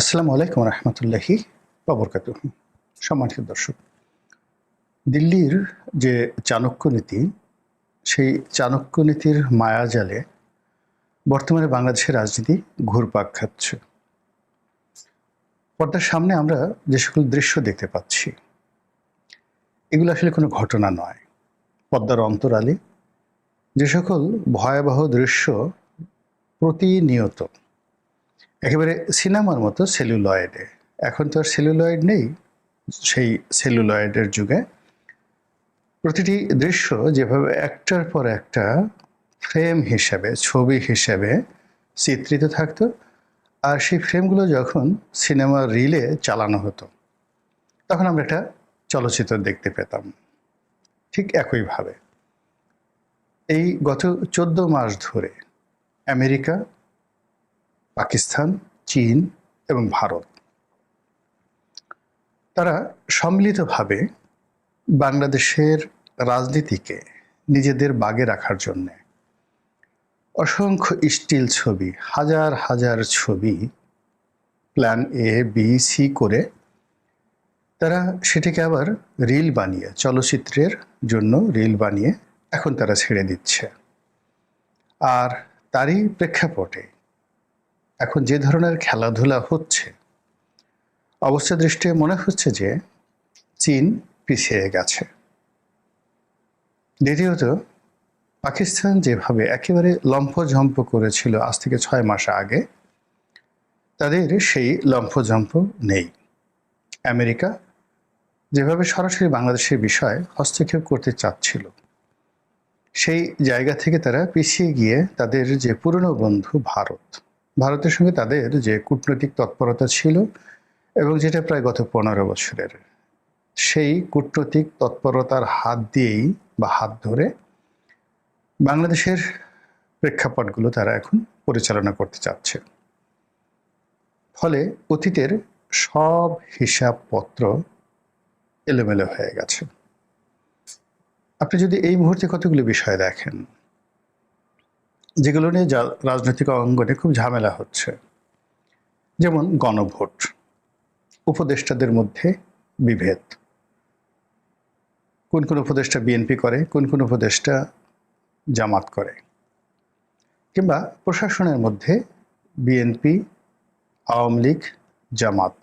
আসসালামু আলাইকুম রহমতুল্লাহি বাবরকাতুহু। সম্মানিত দর্শক, দিল্লির যে চাণক্য নীতি, সেই চাণক্য নীতির মায়াজালে বর্তমানে বাংলাদেশের রাজনীতি ঘুরপাক খাচ্ছে। পর্দার সামনে আমরা যে সকল দৃশ্য দেখতে পাচ্ছি, এগুলো আসলে কোনো ঘটনা নয়। পর্দার অন্তরালে যে সকল ভয়াবহ দৃশ্য প্রতিনিয়ত একেবারে সিনেমার মতো সেলুলয়েডে, এখন তো আর সেলুলয়েড নেই, সেই সেলুলয়েডের যুগে প্রতিটি দৃশ্য যেভাবে একটার পর একটা ফ্রেম হিসাবে, ছবি হিসাবে চিত্রিত থাকতো, আর সেই ফ্রেমগুলো যখন সিনেমা রিলে চালানো হতো, তখন আমরা একটা চলচ্চিত্র দেখতে পেতাম। ঠিক একইভাবে এই গত 14 মাস ধরে আমেরিকা, পাকিস্তান, চীন এবং ভারত, তারা সম্মিলিতভাবে বাংলাদেশের রাজনীতিকে নিজেদের বাগে রাখার জন্যে অসংখ্য স্টিল ছবি, হাজার হাজার ছবি প্ল্যান এ বি সি করে তারা সেটিকে আবার রিল বানিয়ে, চলচ্চিত্রের জন্য রিল বানিয়ে এখন তারা ছেড়ে দিচ্ছে। আর তারই প্রেক্ষাপটে এখন যে ধরনের খেলাধুলা হচ্ছে, অবস্থা দৃষ্টিতে মনে হচ্ছে যে চীন পিছিয়ে গেছে। দ্বিতীয়ত, পাকিস্তান যেভাবে একেবারে লম্ফঝম্প করেছিল আজ থেকে 6 মাস আগে, তাদের সেই লম্ফঝম্প নেই। আমেরিকা যেভাবে সরাসরি বাংলাদেশের বিষয়ে হস্তক্ষেপ করতে চাচ্ছিল, সেই জায়গা থেকে তারা পিছিয়ে গিয়ে তাদের যে পুরনো বন্ধু ভারতের সঙ্গে তাদের যে কূটনৈতিক তৎপরতা ছিল, এবং যেটা প্রায় গত 15 বছরের, সেই কূটনৈতিক তৎপরতার হাত দিয়েই বা হাত ধরে বাংলাদেশের প্রেক্ষাপটগুলো তারা এখন পরিচালনা করতে চাচ্ছে। ফলে অতীতের সব হিসাবপত্র এলোমেলো হয়ে গেছে। আপনি যদি এই মুহূর্তে কতগুলো বিষয় দেখেন যেগুলো নিয়ে রাজনৈতিক অঙ্গনে খুব ঝামেলা হচ্ছে, যেমন গণভোট, উপদেষ্টাদের মধ্যে বিভেদ, কোন কোন উপদেষ্টা বিএনপি করে, কোন কোন উপদেষ্টা জামাত করে, কিংবা প্রশাসনের মধ্যে বিএনপি, আওয়ামী লীগ, জামাত,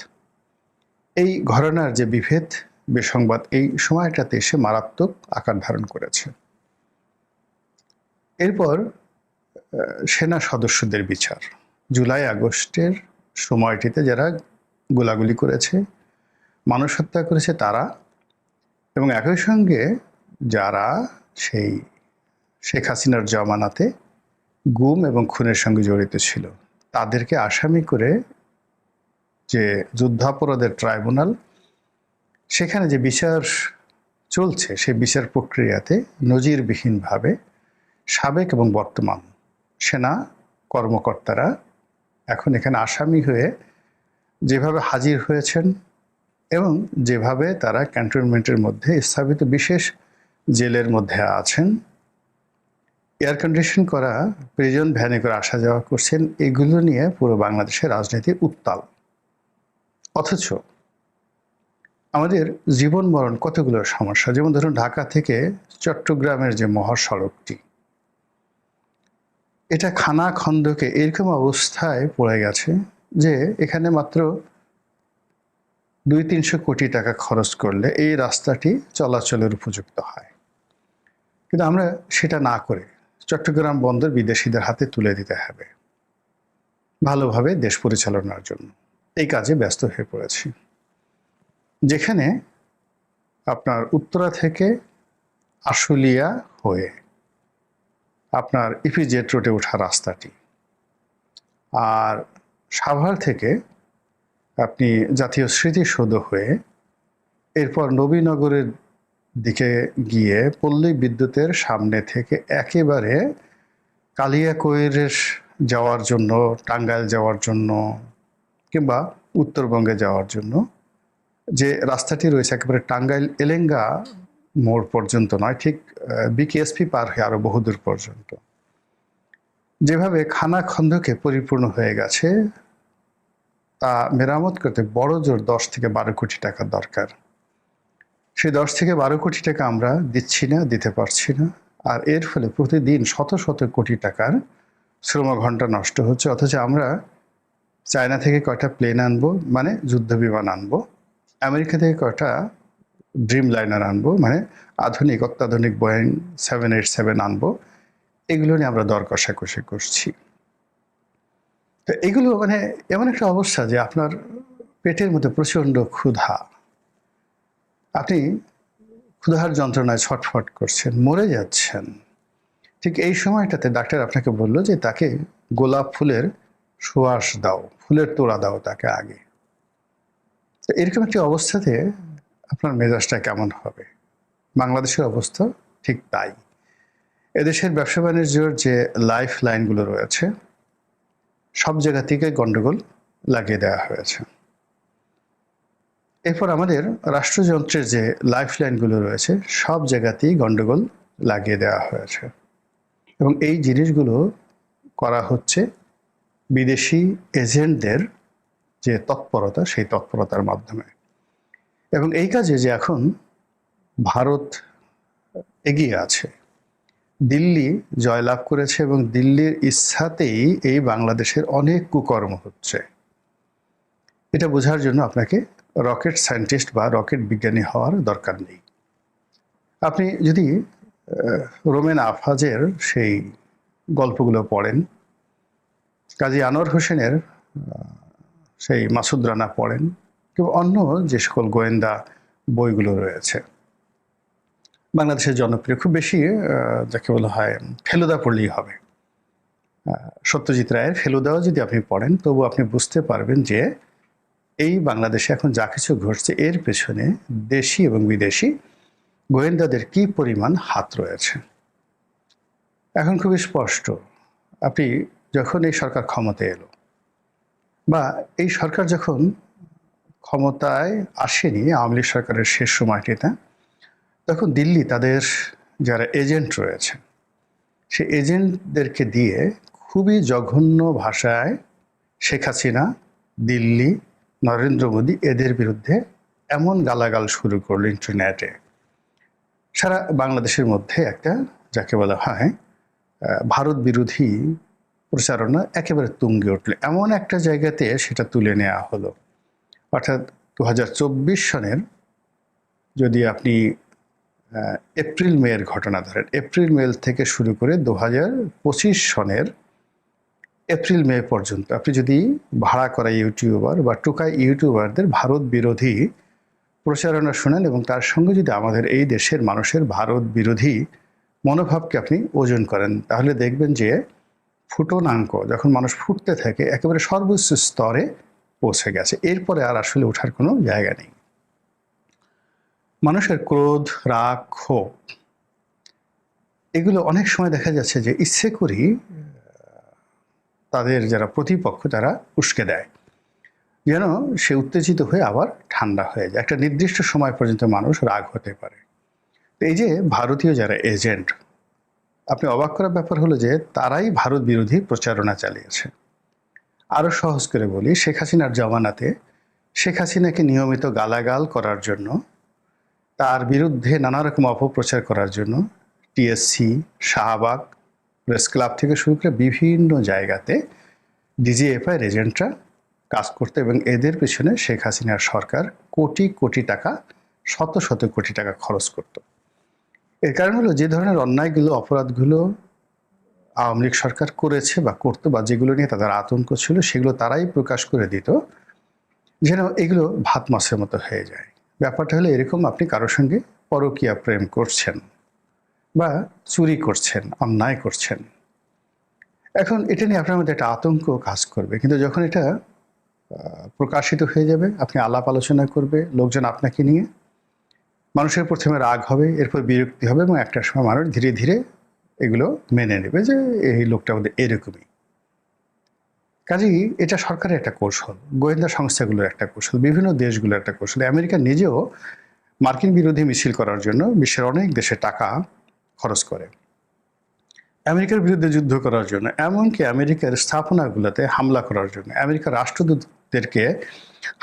এই ঘরানার যে বিভেদ, বিসংবাদ এই সময়টাতে এসে মারাত্মক আকার ধারণ করেছে। এরপর সেনা সদস্যদের বিচার, জুলাই আগস্টের সময়টিতে যারা গোলাগুলি করেছে, মানুষ হত্যা করেছে তারা, এবং একই সঙ্গে যারা সেই শেখ হাসিনার জমানাতে গুম এবং খুনের সঙ্গে জড়িত ছিল, তাদেরকে আসামি করে যে যুদ্ধাপরাধের ট্রাইব্যুনাল, সেখানে যে বিচার চলছে, সেই বিচার প্রক্রিয়াতে নজিরবিহীনভাবে সাবেক এবং বর্তমান সেনা কর্মকর্তারা এখন এখানে আসামি হয়ে যেভাবে হাজির হয়েছেন, এবং যেভাবে তারা ক্যান্টনমেন্টের মধ্যে স্থাপিত বিশেষ জেলের মধ্যে আছেন, এয়ার কন্ডিশন করা প্রিজন ভ্যানে করে আসা যাওয়া করছেন, এগুলো নিয়ে পুরো বাংলাদেশের রাজনীতি উত্তাল। অথচ আমাদের জীবন মরণ কতগুলো সমস্যা, যেমন ধরুন ঢাকা থেকে চট্টগ্রামের যে মহাসড়কটি, এটা খানা খন্দকে এরকম অবস্থায় পড়ে গেছে যে এখানে মাত্র 200-300 কোটি টাকা খরচ করলে এই রাস্তাটি চলাচলের উপযুক্ত হয়। কিন্তু আমরা সেটা না করে চট্টগ্রাম বন্দর বিদেশিদের হাতে তুলে দিতে হবে ভালোভাবে দেশ পরিচালনার জন্য, এই কাজে ব্যস্ত হয়ে পড়েছি। যেখানে আপনার উত্তরা থেকে আশুলিয়া হয়ে আপনার ইপিজেড রোডে ওঠা রাস্তাটি, আর সাভার থেকে আপনি জাতীয় স্মৃতিসৌধ হয়ে এরপর নবীনগরের দিকে গিয়ে পল্লী বিদ্যুতের সামনে থেকে একেবারে কালিয়াকৈরের যাওয়ার জন্য, টাঙ্গাইল যাওয়ার জন্য, কিংবা উত্তরবঙ্গে যাওয়ার জন্য যে রাস্তাটি রয়েছে, একেবারে টাঙ্গাইল এলেঙ্গা মোড় পর্যন্ত নয়, ঠিক বিকেএসপি পার হয়ে আরো বহুদূর পর্যন্ত, যেভাবে খানা খন্দকে পরিপূর্ণ হয়ে গেছে তা মেরামত করতে বড় জোর 10 থেকে 12 কোটি টাকা দরকার। সেই 10 থেকে 12 কোটি টাকা আমরা দিচ্ছি না, দিতে পারছি না। আর এর ফলে প্রতিদিন শত শত কোটি টাকার শ্রমঘণ্টা নষ্ট হচ্ছে। অথচ আমরা চায়না থেকে কয়টা প্লেন আনবো, মানে যুদ্ধ বিমান আনবো, আমেরিকা থেকে কয়টা ড্রিম লাইনার আনবো, মানে আধুনিক অত্যাধুনিক বোয়িং 787 আনবো, এগুলো নিয়ে আমরা দর কষাকষি করছি। তো এগুলো মানে এমন একটা অবস্থা যে আপনার পেটের মধ্যে প্রচণ্ড ক্ষুধা, আপনি ক্ষুধার যন্ত্রণায় ছটফট করছেন, মরে যাচ্ছেন। ঠিক এই সময়টাতে ডাক্তার আপনাকে বলল যে তাকে গোলাপ ফুলের সুবাস দাও, ফুলের তোড়া দাও তাকে আগে। তো এরকম একটি অবস্থাতে আপনার মেজাজটা কেমন হবে? বাংলাদেশের অবস্থা ঠিক তাই। এদেশের ব্যবসা বাণিজ্যের যে লাইফ লাইনগুলো রয়েছে সব জায়গা থেকে গন্ডগোল লাগিয়ে দেওয়া হয়েছে। এরপর আমাদের রাষ্ট্রযন্ত্রের যে লাইফ লাইনগুলো রয়েছে সব জায়গাতেই গন্ডগোল লাগিয়ে দেওয়া হয়েছে, এবং এই জিনিসগুলো করা হচ্ছে বিদেশি এজেন্টদের যে তৎপরতা, সেই তৎপরতার মাধ্যমে। এবং এই কাজে যে এখন ভারত এগিয়ে আছে, দিল্লি জয়লাভ করেছে এবং দিল্লির ইচ্ছাতেই এই বাংলাদেশের অনেক কুকর্ম হচ্ছে। এটা বোঝার জন্য আপনাকে রকেট সায়েন্টিস্ট বা রকেট বিজ্ঞানী হওয়ার দরকার নেই। আপনি যদি রোমেন আফাজের সেই গল্পগুলো পড়েন, কাজী আনোয়ার হোসেনের সেই মাসুদ রানা পড়েন, কিংবা অন্য যে সকল গোয়েন্দা বইগুলো রয়েছে বাংলাদেশের জনপ্রিয়, খুব বেশি যাকে বলা হয় ফেলুদা পড়লেই হবে। সত্যজিৎ রায়ের ফেলুদাও যদি আপনি পড়েন তবু আপনি বুঝতে পারবেন যে এই বাংলাদেশে এখন যা কিছু ঘটছে এর পেছনে দেশি এবং বিদেশি গোয়েন্দাদের কি পরিমাণ হাত রয়েছে। এখন খুবই স্পষ্ট, আপনি যখন এই সরকার ক্ষমতায় এলো, বা এই সরকার যখন ক্ষমতায় আসেনি আওয়ামী লীগ সরকারের শেষ সময়টিতে, তখন দিল্লি তাদের যারা এজেন্ট রয়েছে সেই এজেন্টদেরকে দিয়ে খুবই জঘন্য ভাষায় শেখ হাসিনা, দিল্লি, নরেন্দ্র মোদী এদের বিরুদ্ধে এমন গালাগাল শুরু করলো ইন্টারনেটে, সারা বাংলাদেশের মধ্যে একটা যাকে বলা হয় ভারত বিরোধী প্রচারণা একেবারে তুঙ্গে উঠল। এমন একটা জায়গাতে সেটা তুলে নেওয়া হলো, অর্থাৎ 2024 সনের যদি আপনি এপ্রিল মেয়ের ঘটনা ধরেন, এপ্রিল মে থেকে শুরু করে 2025 সনের এপ্রিল মে পর্যন্ত আপনি যদি ভাড়া করা ইউটিউবার বা টোকাই ইউটিউবারদের ভারত বিরোধী প্রচারণা শুনেন এবং তার সঙ্গে যদি আমাদের এই দেশের মানুষের ভারত বিরোধী মনোভাবকে আপনি ওজন করেন, তাহলে দেখবেন যে ফুটনাঙ্ক যখন মানুষ ফুটতে থাকে একেবারে সর্বোচ্চ স্তরে পৌঁছে গেছে। এরপরে আর আসলে ওঠার কোনো জায়গা নেই। মানুষের ক্রোধ, রাগ, ক্ষোভ এগুলো অনেক সময় দেখা যাচ্ছে যে ইচ্ছে করি তাদের যারা প্রতিপক্ষ তারা উস্কে দেয়, যেন সে উত্তেজিত হয়ে আবার ঠান্ডা হয়ে যায়। একটা নির্দিষ্ট সময় পর্যন্ত মানুষ রাগ হতে পারে। এই যে ভারতীয় যারা এজেন্ট, আপনি অবাক করার ব্যাপার হলো যে তারাই ভারত বিরোধী প্রচারণা চালিয়েছে। আরও সহজ করে বলি, শেখ হাসিনার জমানাতে শেখ হাসিনাকে নিয়মিত গালাগাল করার জন্য, তার বিরুদ্ধে নানা রকম অপপ্রচার করার জন্য টিএসসি, শাহবাগ, প্রেস ক্লাব থেকে শুরু করে বিভিন্ন জায়গাতে ডিজিএফআই এজেন্টরা কাজ করতে, এবং এদের পেছনে শেখ হাসিনার সরকার কোটি কোটি টাকা, শত শত কোটি টাকা খরচ করত। এর কারণ হলো যে ধরনের অন্যায়গুলো, অপরাধগুলো আওয়ামী লীগ সরকার করেছে বা করতো, বা যেগুলো নিয়ে তাদের আতঙ্ক ছিল, সেগুলো তারাই প্রকাশ করে দিত যেন এগুলো ভাত মাছের মতো হয়ে যায়। ব্যাপারটা হলো এরকম, আপনি কারোর সঙ্গে পরকীয়া প্রেম করছেন বা চুরি করছেন, অন্যায় করছেন, এখন এটা নিয়ে আপনার মধ্যে একটা আতঙ্ক কাজ করবে। কিন্তু যখন এটা প্রকাশিত হয়ে যাবে, আপনি আলাপ আলোচনা করবে লোকজন আপনাকে নিয়ে, মানুষের প্রথমে রাগ হবে, এরপর বিরক্তি হবে, এবং একটা সময় মানুষ ধীরে ধীরে এগুলো মেনে নেবে যে এই লোকটা আমাদের এরকমই। কাজেই এটা সরকারের একটা কৌশল, গোয়েন্দা সংস্থাগুলোর একটা কৌশল, বিভিন্ন দেশগুলোর একটা কৌশল। আমেরিকা নিজেও মার্কিন বিরোধী মিছিল করার জন্য বিশ্বের অনেক দেশে টাকা খরচ করে, আমেরিকার বিরুদ্ধে যুদ্ধ করার জন্য, এমনকি আমেরিকার স্থাপনাগুলোতে হামলা করার জন্য, আমেরিকার রাষ্ট্রদূত দূতাবাসদেরকে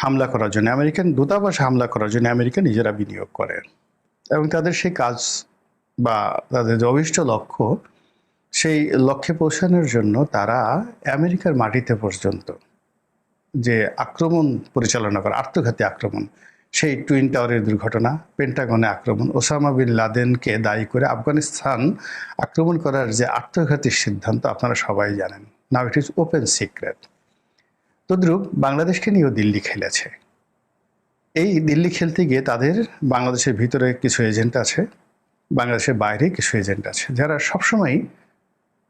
হামলা করার জন্য, আমেরিকান দূতাবাস হামলা করার জন্য আমেরিকা নিজেরা বিনিয়োগ করে, এবং তাদের সেই কাজ বা তাদের যে অভিষ্ট লক্ষ্য, সেই লক্ষ্যে পৌঁছানোর জন্য তারা আমেরিকার মাটিতে পর্যন্ত যে আক্রমণ পরিচালনা করে, আত্মঘাতী আক্রমণ, সেই টুইন টাওয়ারের দুর্ঘটনা, পেন্টাগনে আক্রমণ, ওসামা বিন লাদেনকে দায়ী করে আফগানিস্তান আক্রমণ করার যে আত্মঘাতী সিদ্ধান্ত আপনারা সবাই জানেন। নাও ইট ইজ ওপেন সিক্রেট। তদ্রূপ বাংলাদেশকে নিয়েও দিল্লি খেলেছে। এই দিল্লি খেলতে গিয়ে তাদের বাংলাদেশের ভিতরে কিছু এজেন্ট আছে, বাংলাদেশের বাইরে কিছু এজেন্ট আছে, যারা সবসময়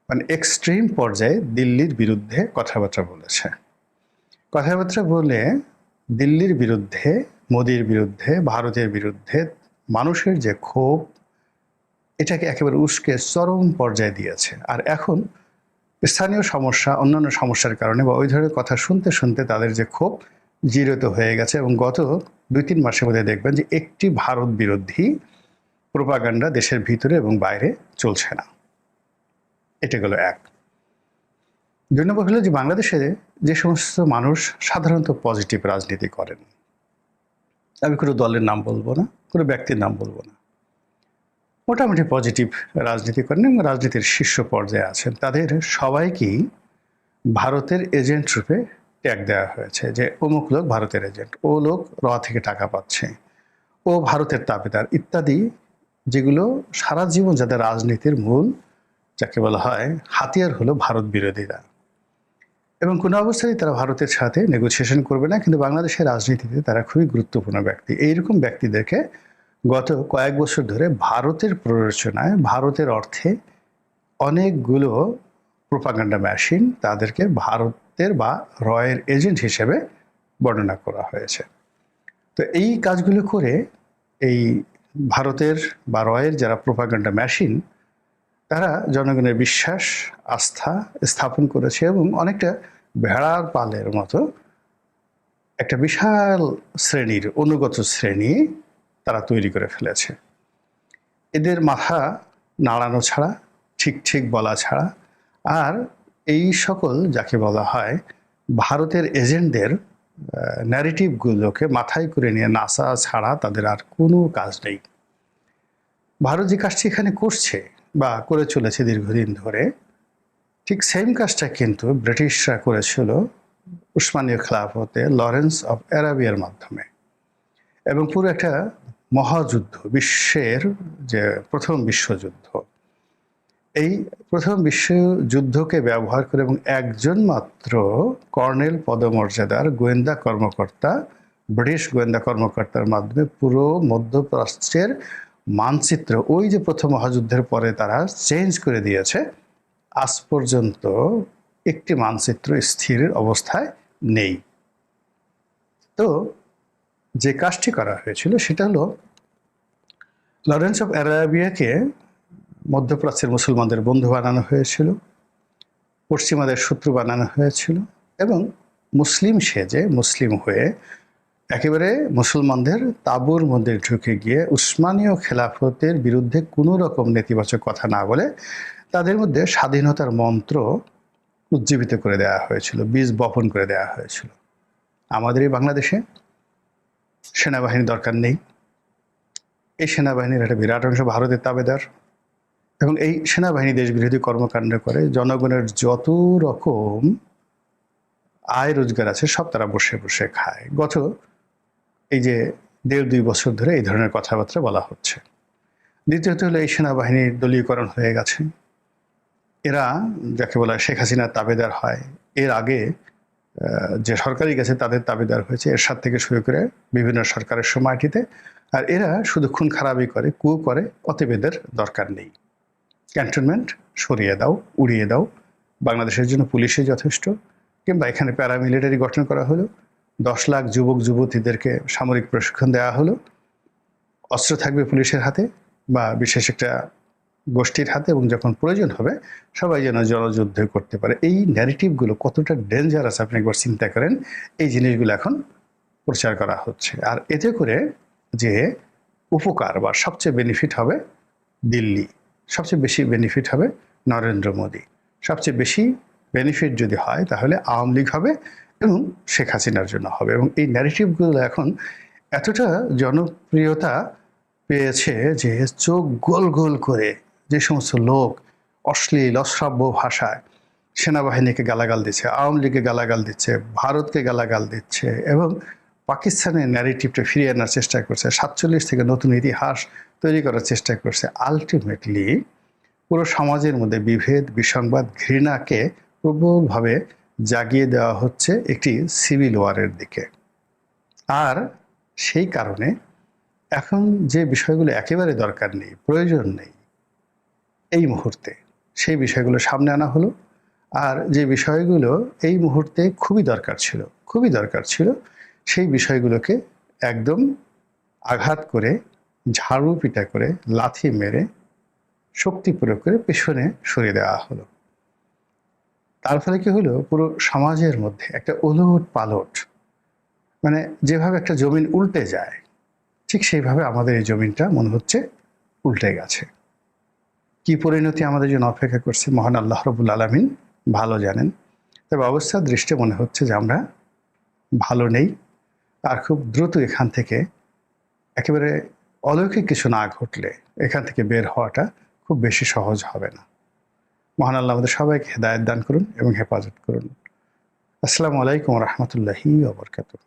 মানে এক্সট্রিম পর্যায়ে দিল্লির বিরুদ্ধে কথাবার্তা বলেছে। কথাবার্তা বলে দিল্লির বিরুদ্ধে, মোদির বিরুদ্ধে, ভারতের বিরুদ্ধে মানুষের যে ক্ষোভ, এটাকে একেবারে উস্কে চরম পর্যায়ে দিয়েছে। আর এখন স্থানীয় সমস্যা, অন্যান্য সমস্যার কারণে বা ওই ধরনের কথা শুনতে শুনতে তাদের যে ক্ষোভ জিরোতে হয়ে গেছে, এবং গত 2-3 মাসের মধ্যে দেখবেন যে একটি ভারত বিরোধী প্রোপাগান্ডা দেশের ভিতরে এবং বাইরে চলছে না। এটা গেল এক। 2 নম্বর হলো যে বাংলাদেশে যে সমস্ত মানুষ সাধারণত পজিটিভ রাজনীতি করেন, আমি কোনো দলের নাম বলবো না, কোনো ব্যক্তির নাম বলবো না, মোটামুটি পজিটিভ রাজনীতি করেন এবং রাজনীতির শীর্ষ পর্যায়ে আছেন, তাদের সবাইকেই ভারতের এজেন্ট রূপে ট্যাগ দেওয়া হয়েছে যে অমুক লোক ভারতের এজেন্ট, ও লোক র থেকে টাকা পাচ্ছে, ও ভারতের তাবেদার ইত্যাদি, যেগুলো সারা জীবন যাদের রাজনীতির মূল যাকে বলা হয় হাতিয়ার হলো ভারত বিরোধীরা, এবং কোনো অবস্থায় তারা ভারতের সাথে নেগোসিয়েশন করবে না, কিন্তু বাংলাদেশের রাজনীতিতে তারা খুবই গুরুত্বপূর্ণ ব্যক্তি। এইরকম ব্যক্তিদেরকে গত কয়েক বছর ধরে ভারতের প্ররোচনায়, ভারতের অর্থে অনেকগুলো প্রোপাগান্ডা মেশিন, তাদেরকে ভারতের বা রয়ের এজেন্ট হিসেবে বর্ণনা করা হয়েছে। তো এই কাজগুলো করে এই ভারতের বা রয়ের যারা প্রোপাগান্ডা মেশিন, তারা জনগণের বিশ্বাস, আস্থা স্থাপন করেছে, এবং অনেকটা ভেড়ার পালের মতো একটা বিশাল শ্রেণীর, অনুগত শ্রেণী তারা তৈরি করে ফেলেছে। এদের মাথা নাড়ানো ছাড়া, ঠিক ঠিক বলা ছাড়া, আর এই সকল যাকে বলা হয় ভারতের এজেন্টদের ন্যারেটিভগুলোকে মাথায় করে নিয়ে নাসা ছাড়া তাদের আর কোনো কাজ নেই। ভারত যে কাজটি এখানে করছে বা করে চলেছে দীর্ঘদিন ধরে, ঠিক সেম কাজটা কিন্তু ব্রিটিশরা করেছিল উসমানীয় খেলাফতে লরেন্স অফ অ্যারাবিয়ার মাধ্যমে, এবং পুরো একটা মহাযুদ্ধ, বিশ্বের যে প্রথম বিশ্বযুদ্ধ, এই প্রথম বিশ্বযুদ্ধকে ব্যবহার করে এবং একজন মাত্র কর্নেল পদমর্যাদার গোয়েন্দা কর্মকর্তা, ব্রিটিশ গোয়েন্দা কর্মকর্তার মাধ্যমে পুরো মধ্যপ্রাচ্যের মানচিত্র, ওই যে প্রথম মহাযুদ্ধের পরে তারা চেঞ্জ করে দিয়েছে, আজ পর্যন্ত একটি মানচিত্র স্থির অবস্থায় নেই। তো যে কাজটি করা হয়েছিল সেটা হলো লরেন্স অফ অ্যারাবিয়াকে মধ্যপ্রাচ্যের মুসলমানদের বন্ধু বানানো হয়েছিল, পশ্চিমাদের শত্রু বানানো হয়েছিল, এবং মুসলিম সেজে, মুসলিম হয়ে একেবারে মুসলমানদের তাঁবুর মধ্যে ঢুকে গিয়ে উসমানীয় খেলাফতের বিরুদ্ধে কোনো রকম নেতিবাচক কথা না বলে তাদের মধ্যে স্বাধীনতার মন্ত্র উজ্জীবিত করে দেওয়া হয়েছিল, বীজ বপন করে দেওয়া হয়েছিল। আমাদের এই বাংলাদেশে সেনাবাহিনী দরকার নেই, এই সেনাবাহিনীর একটা বিরাট অংশ ভারতের তাবেদার, এবং এই সেনাবাহিনী দেশবিরোধী কর্মকাণ্ড করে জনগণের যত রকম আয় রোজগার আছে সব তারা বসে বসে খায়। গত এই যে 1.5-2 বছর ধরে এই ধরনের কথাবার্তা বলা হচ্ছে। দ্বিতীয়ত হলো এই সেনাবাহিনীর দলীয়করণ হয়ে গেছে, এরা যাকে বলা হয় শেখ হাসিনার তাবেদার হয়, এর আগে যে সরকারি গেছে তাদের তাবেদার হয়েছে, এরশাদ থেকে শুরু করে বিভিন্ন সরকারের সময়টিতে, আর এরা শুধু খুন খারাপই করে, কু করে, অতএব এদের দরকার নেই। ক্যান্টনমেন্ট সরিয়ে দাও, উড়িয়ে দাও, বাংলাদেশের জন্য পুলিশই যথেষ্ট, কিংবা এখানে প্যারামিলিটারি গঠন করা হলো, 10 লাখ যুবক যুবতীদেরকে সামরিক প্রশিক্ষণ দেওয়া হলো, অস্ত্র থাকবে পুলিশের হাতে বা বিশেষ একটা গোষ্ঠীর হাতে, এবং যখন প্রয়োজন হবে সবাই যেন জনযুদ্ধ করতে পারে। এই ন্যারেটিভগুলো কতটা ডেঞ্জারাস আপনি একবার চিন্তা করেন। এই জিনিসগুলো এখন প্রচার করা হচ্ছে, আর এতে করে যে উপকার বা সবচেয়ে বেনিফিট হবে দিল্লি, সবচেয়ে বেশি বেনিফিট হবে নরেন্দ্র মোদী, সবচেয়ে বেশি বেনিফিট যদি হয় তাহলে আওয়ামী লীগ হবে, এবং শেখ হাসিনার জন্য হবে। এবং এই ন্যারেটিভগুলো এখন এতটা জনপ্রিয়তা পেয়েছে যে চোখ গোল গোল করে যে সমস্ত লোক অশ্লীল অশ্রাব্য ভাষায় সেনাবাহিনীকে গালাগাল দিচ্ছে, আওয়ামী লীগকে গালাগাল দিচ্ছে, ভারতকে গালাগাল দিচ্ছে এবং পাকিস্তানের ন্যারেটিভটা ফিরিয়ে আনার চেষ্টা করছে, 47 থেকে নতুন ইতিহাস তৈরি করার চেষ্টা করছে, আলটিমেটলি পুরো সমাজের মধ্যে বিভেদ, বিসংবাদ, ঘৃণাকে প্রবলভাবে জাগিয়ে দেওয়া হচ্ছে একটি সিভিল ওয়ারের দিকে। আর সেই কারণে এখন যে বিষয়গুলো একেবারে দরকার নেই, প্রয়োজন নেই এই মুহূর্তে, সেই বিষয়গুলো সামনে আনা হলো। আর যে বিষয়গুলো এই মুহূর্তে খুবই দরকার ছিল সেই বিষয়গুলোকে একদম আঘাত করে, ঝাড়ু পিটা করে, লাথি মেরে, শক্তি প্রয়োগ করে পেছনে সরিয়ে দেওয়া হলো। তার ফলে কি হলো, পুরো সমাজের মধ্যে একটা ওলট পালট, মানে যেভাবে একটা জমিন উল্টে যায় ঠিক সেইভাবে আমাদের এই জমিনটা মনে হচ্ছে উল্টে গেছে। কি পরিণতি আমাদের জন্য অপেক্ষা করছে মহান আল্লাহ রাব্বুল আলামিন ভালো জানেন। তবে অবস্থার দৃষ্টি মনে হচ্ছে যে আমরা ভালো নেই, আর খুব দ্রুত এখান থেকে একেবারে অলৌকিক কিছু না ঘটলে এখান থেকে বের হওয়াটা খুব বেশি সহজ হবে না। মহান আল্লাহ আমাদের সবাইকে হেদায়েত দান করুন এবং হেফাজত করুন। আসসালামু আলাইকুম ওয়া রাহমাতুল্লাহি ওয়া বারাকাতুহু।